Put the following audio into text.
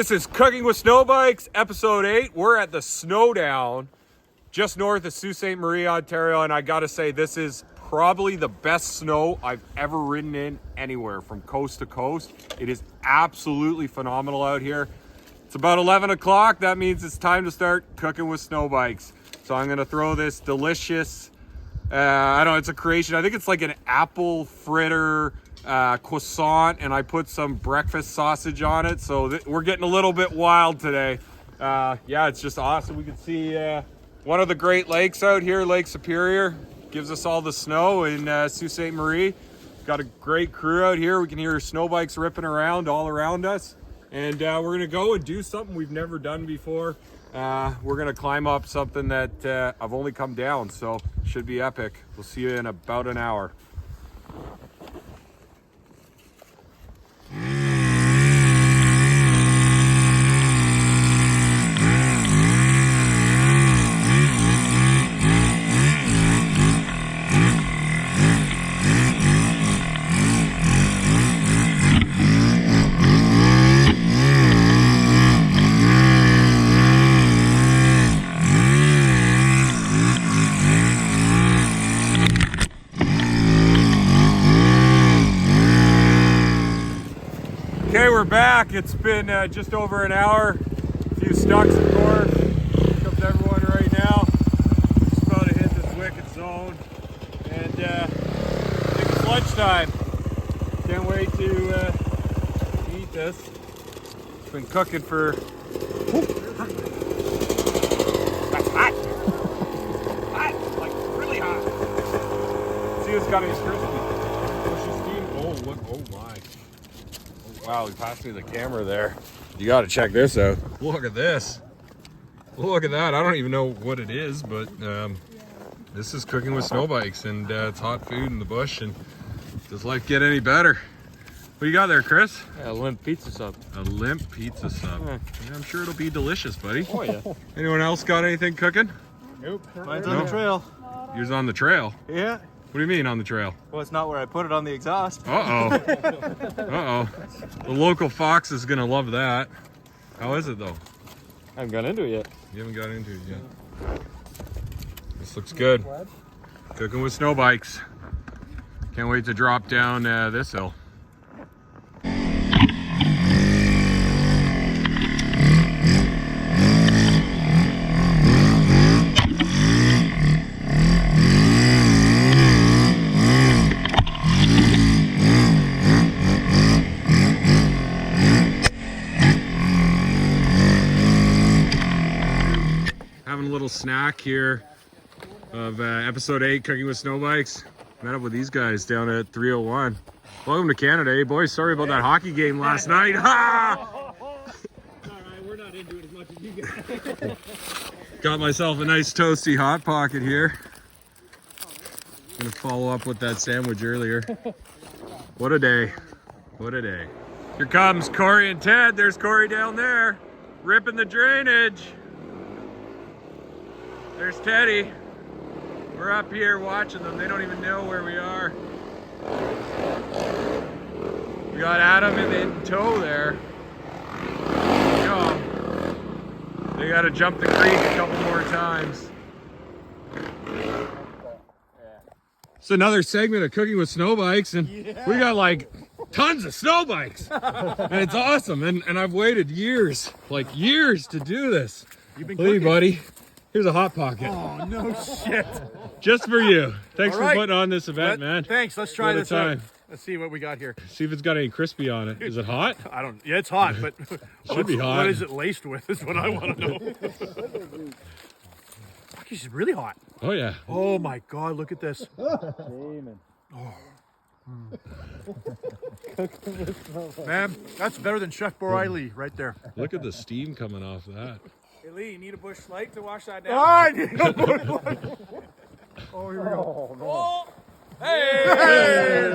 This is Cooking with SnowBikes, episode 8. We're at the SNOWDOwn, just north of Sault Ste Marie, Ontario, and I gotta say, this is probably the best snow I've ever ridden in anywhere from coast to coast. It is absolutely phenomenal out here. It's about 11 o'clock. That means it's time to start cooking with SnowBikes. So I'm gonna throw this delicious, I don't know, it's a creation. I think it's like an apple fritter croissant, and I put some breakfast sausage on it. So we're getting a little bit wild today. Yeah, it's just awesome. We can see one of the Great Lakes out here, Lake Superior. Gives us all the snow in Sault Ste. Marie. Got a great crew out here. We can hear SnowBikes ripping around all around us. And we're gonna go and do something we've never done before. We're gonna climb up something that I've only come down, so should be epic. We'll see you in about an hour. Okay, we're back. It's been just over an hour. A few stucks, of course. Here comes everyone right now. Just about to hit this wicked zone. And I think it's lunchtime. Can't wait to eat this. It's been cooking for... That's hot! Hot! Like really hot. See who's got any crispy. Pushy steam. Oh, look. Oh my. Wow, he passed me the camera there. You got to check this out. Look at this. Look at that. I don't even know what it is, but this is Cooking with SnowBikes, and it's hot food in the bush. And does life get any better? What do you got there, Chris? Yeah, a limp pizza sub. A limp pizza sub. Yeah, I'm sure it'll be delicious, buddy. Oh yeah. Anyone else got anything cooking? Nope. Mine's on the trail. Yours on the trail? Yeah. What do you mean on the trail? Well, it's not where I put it on the exhaust. Uh-oh. Uh-oh. The local fox is going to love that. How is it, though? I haven't got into it yet. You haven't got into it yet. This looks good. Cooking with SnowBikes. Can't wait to drop down this hill. Having a little snack here of episode 8, Cooking with SnowBikes. Met up with these guys down at 301. Welcome to Canada, eh, boys? Sorry about that hockey game last night. Ha! Alright, we're not into it as much as you guys. Got myself a nice toasty hot pocket here. Gonna follow up with that sandwich earlier. What a day. What a day. Here comes Corey and Ted. There's Corey down there, ripping the drainage. There's Teddy. We're up here watching them. They don't even know where we are. We got Adam in tow there. There we go. They got to jump the creek a couple more times. It's another segment of Cooking with SnowBikes, and we got like tons of SnowBikes. And it's awesome. And I've waited years, like years, to do this. You've been Hey, cooking. buddy. Here's a hot pocket. Oh, no shit. Just for you. Thanks All for right. putting on this event, man. Thanks. Let's try What a this out. time. Let's see what we got here. See if it's got any crispy on it. Is it hot? I don't. Yeah, it's hot, but Should be hot. What is it laced with? Is what I want to know. Fuck, it's really hot. Oh, yeah. Oh my God! Look at this. Man, that's better than Chef Boreilly right there. Look at the steam coming off that. Hey Lee, you need a bush light to wash that down? Ah, I need a bush light. Oh, here we go. Oh, hey!